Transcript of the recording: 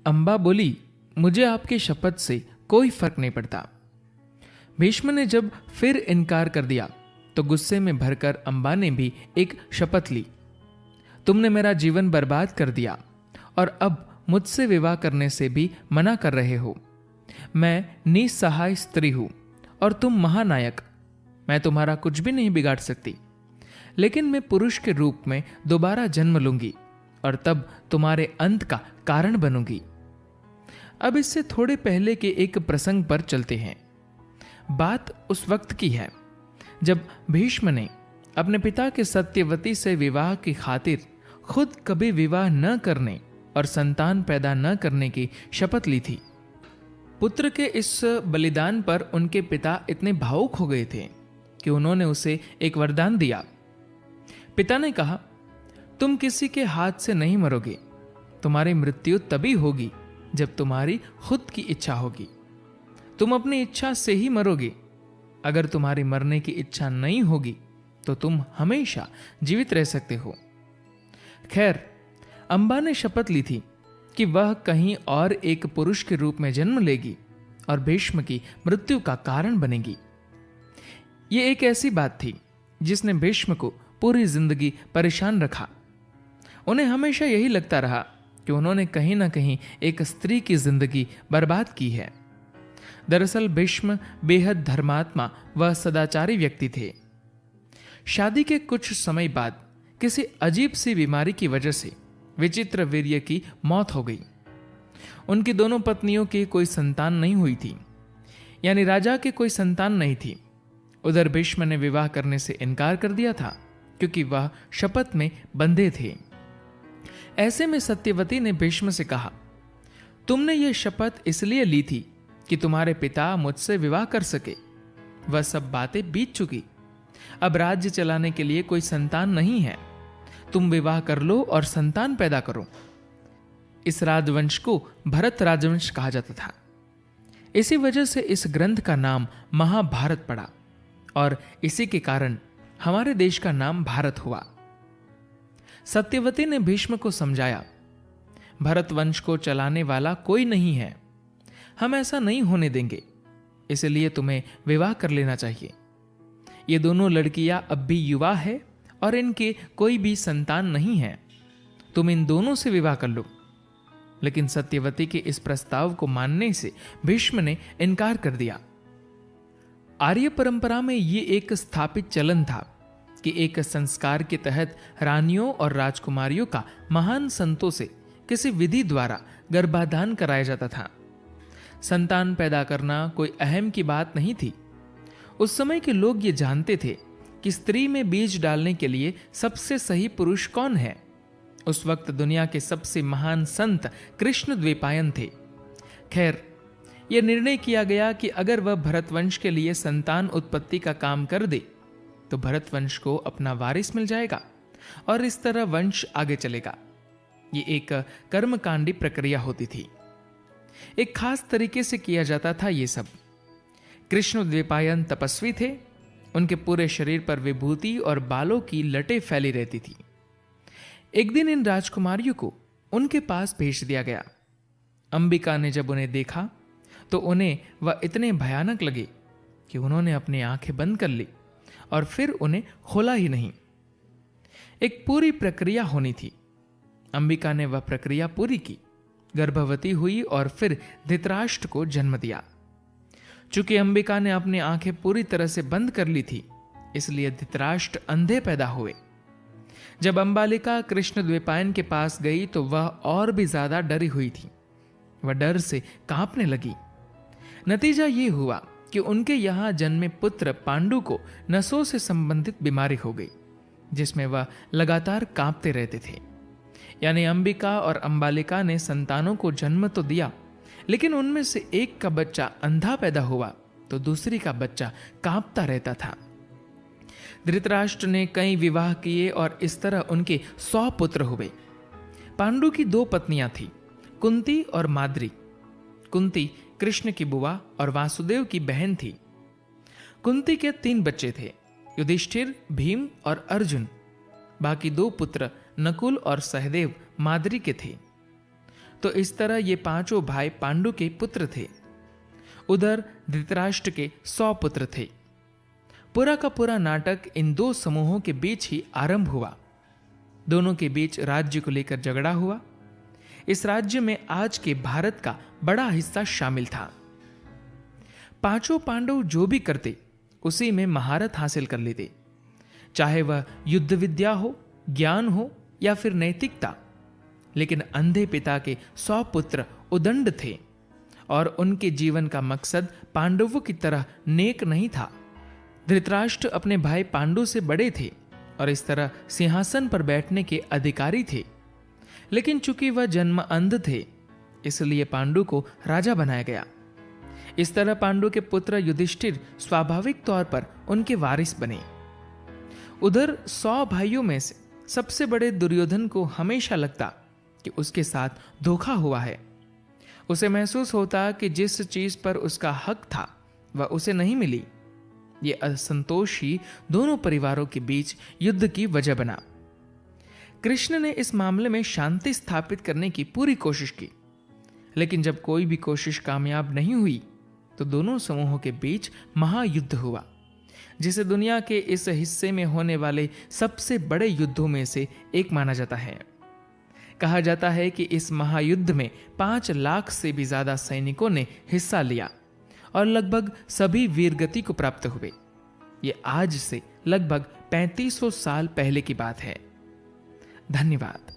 अम्बा बोली, मुझे आपकी शपथ से कोई फर्क नहीं पड़ता। भीष्म ने जब फिर इनकार कर दिया तो गुस्से में भरकर अम्बा ने भी एक शपथ ली। तुमने मेरा जीवन बर्बाद कर दिया और अब मुझसे विवाह करने से भी मना कर रहे हो। मैं निसहाय स्त्री हूं और तुम महानायक। मैं तुम्हारा कुछ भी नहीं बिगाड़ सकती, लेकिन मैं पुरुष के रूप में दोबारा जन्म लूंगी और तब तुम्हारे अंत का कारण बनूंगी। अब इससे थोड़े पहले के एक प्रसंग पर चलते हैं। बात उस वक्त की है जब भीष्म ने अपने पिता के सत्यवती से विवाह की खातिर खुद कभी विवाह न करने और संतान पैदा न करने की शपथ ली थी। पुत्र के इस बलिदान पर उनके पिता इतने भावुक हो गए थे कि उन्होंने उसे एक वरदान दिया। पिता ने कहा, तुम किसी के हाथ से नहीं मरोगे। तुम्हारी मृत्यु तभी होगी जब तुम्हारी खुद की इच्छा होगी। तुम अपनी इच्छा से ही मरोगे। अगर तुम्हारी मरने की इच्छा नहीं होगी तो तुम हमेशा जीवित रह सकते हो। खैर, अम्बा ने शपथ ली थी कि वह कहीं और एक पुरुष के रूप में जन्म लेगी और भीष्म की मृत्यु का कारण बनेगी। यह एक ऐसी बात थी जिसने भीष्म को पूरी जिंदगी परेशान रखा। उन्हें हमेशा यही लगता रहा कि उन्होंने कहीं ना कहीं एक स्त्री की जिंदगी बर्बाद की है। दरअसल भीष्म बेहद धर्मात्मा व सदाचारी व्यक्ति थे। शादी के कुछ समय बाद किसी अजीब सी बीमारी की वजह से विचित्र वीर्य की मौत हो गई। उनकी दोनों पत्नियों की कोई संतान नहीं हुई थी, यानी राजा के कोई संतान नहीं थी। उधर भीष्म ने विवाह करने से इनकार कर दिया था क्योंकि वह शपथ में बंधे थे। ऐसे में सत्यवती ने भीष्म से कहा, तुमने यह शपथ इसलिए ली थी कि तुम्हारे पिता मुझसे विवाह कर सके। वह सब बातें बीत चुकी। अब राज्य चलाने के लिए कोई संतान नहीं है। तुम विवाह कर लो और संतान पैदा करो। इस राजवंश को भरत राजवंश कहा जाता था। इसी वजह से इस ग्रंथ का नाम महाभारत पड़ा और इसी के कारण हमारे देश का नाम भारत हुआ। सत्यवती ने भीष्म को समझाया, भरत वंश को चलाने वाला कोई नहीं है। हम ऐसा नहीं होने देंगे, इसलिए तुम्हें विवाह कर लेना चाहिए। ये दोनों लड़कियां अब भी युवा है और इनके कोई भी संतान नहीं है। तुम इन दोनों से विवाह कर लो। लेकिन सत्यवती के इस प्रस्ताव को मानने से भीष्म ने इनकार कर दिया। आर्य परंपरा में ये एक स्थापित चलन था कि एक संस्कार के तहत रानियों और राजकुमारियों का महान संतों से किसी विधि द्वारा गर्भाधान कराया जाता था। संतान पैदा करना कोई अहम की बात नहीं थी। उस समय के लोग ये जानते थे कि स्त्री में बीज डालने के लिए सबसे सही पुरुष कौन है। उस वक्त दुनिया के सबसे महान संत कृष्ण द्वैपायन थे। खैर, यह निर्णय किया गया कि अगर वह भरतवंश के लिए संतान उत्पत्ति का काम कर दे तो भरतवंश को अपना वारिस मिल जाएगा और इस तरह वंश आगे चलेगा। ये एक कर्मकांडी प्रक्रिया होती थी। एक खास तरीके से किया जाता था ये सब। कृष्ण द्वैपायन तपस्वी थे। उनके पूरे शरीर पर विभूति और बालों की लटें फैली रहती थी। एक दिन इन राजकुमारियों को उनके पास भेज दिया गया। अंबिका ने जब उन्हें देखा तो उन्हें वह इतने भयानक लगे कि उन्होंने अपनी आंखें बंद कर ली और फिर उन्हें खोला ही नहीं। एक पूरी प्रक्रिया होनी थी। अंबिका ने वह प्रक्रिया पूरी की, गर्भवती हुई और फिर धृतराष्ट्र को जन्म दिया। चूंकि अंबिका ने अपनी आंखें पूरी तरह से बंद कर ली थी, इसलिए धृतराष्ट्र अंधे पैदा हुए। जब अंबालिका कृष्ण द्वैपायन के पास गई तो वह और भी ज्यादा डरी हुई थी। वह डर से कांपने लगी। नतीजा ये हुआ कि उनके यहां जन्मे पुत्र पांडु को नसों से संबंधित बीमारी हो गई, जिसमें वह लगातार कांपते रहते थे। यानी अंबिका और अंबालिका ने संतानों को जन्म तो दिया, लेकिन उनमें से एक का बच्चा अंधा पैदा हुआ तो दूसरी का बच्चा कांपता रहता था। धृतराष्ट्र ने कई विवाह किए और इस तरह उनके 100 पुत्र हुए। पांडु की 2 पत्नियां थीं, कुंती और माद्री। कुंती कृष्ण की बुआ और वासुदेव की बहन थी। कुंती के 3 बच्चे थे, युधिष्ठिर, भीम और अर्जुन। बाकी 2 पुत्र नकुल और सहदेव माद्री के थे। तो इस तरह ये पांचों भाई पांडु के पुत्र थे। उधर धृतराष्ट्र के 100 पुत्र थे। पूरा का पूरा नाटक इन दो समूहों के बीच ही आरंभ हुआ। दोनों के बीच राज्य को लेकर झगड़ा हुआ। इस राज्य में आज के भारत का बड़ा हिस्सा शामिल था। पांचों पांडव जो भी करते उसी में महारत हासिल कर लेते, चाहे वह युद्ध विद्या हो, ज्ञान हो या फिर नैतिकता। लेकिन अंधे पिता के 100 पुत्र उदंड थे और उनके जीवन का मकसद पांडवों की तरह नेक नहीं था। धृतराष्ट्र अपने भाई पांडु से बड़े थे और इस तरह सिंहासन पर बैठने के अधिकारी थे। लेकिन चूंकि वह जन्म अंध थे, इसलिए पांडु को राजा बनाया गया। इस तरह पांडु के पुत्र युधिष्ठिर स्वाभाविक तौर पर उनके वारिस बने। उधर 100 भाइयों में से सबसे बड़े दुर्योधन को हमेशा लगता कि उसके साथ धोखा हुआ है। उसे महसूस होता कि जिस चीज पर उसका हक था वह उसे नहीं मिली। ये असंतोष ही दोनों परिवारों के बीच युद्ध की वजह बना। कृष्ण ने इस मामले में शांति स्थापित करने की पूरी कोशिश की, लेकिन जब कोई भी कोशिश कामयाब नहीं हुई तो दोनों समूहों के बीच महायुद्ध हुआ, जिसे दुनिया के इस हिस्से में होने वाले सबसे बड़े युद्धों में से एक माना जाता है। कहा जाता है कि इस महायुद्ध में 5 लाख से भी ज्यादा सैनिकों ने हिस्सा लिया और लगभग सभी वीरगति को प्राप्त हुए। ये आज से लगभग 3500 साल पहले की बात है। धन्यवाद।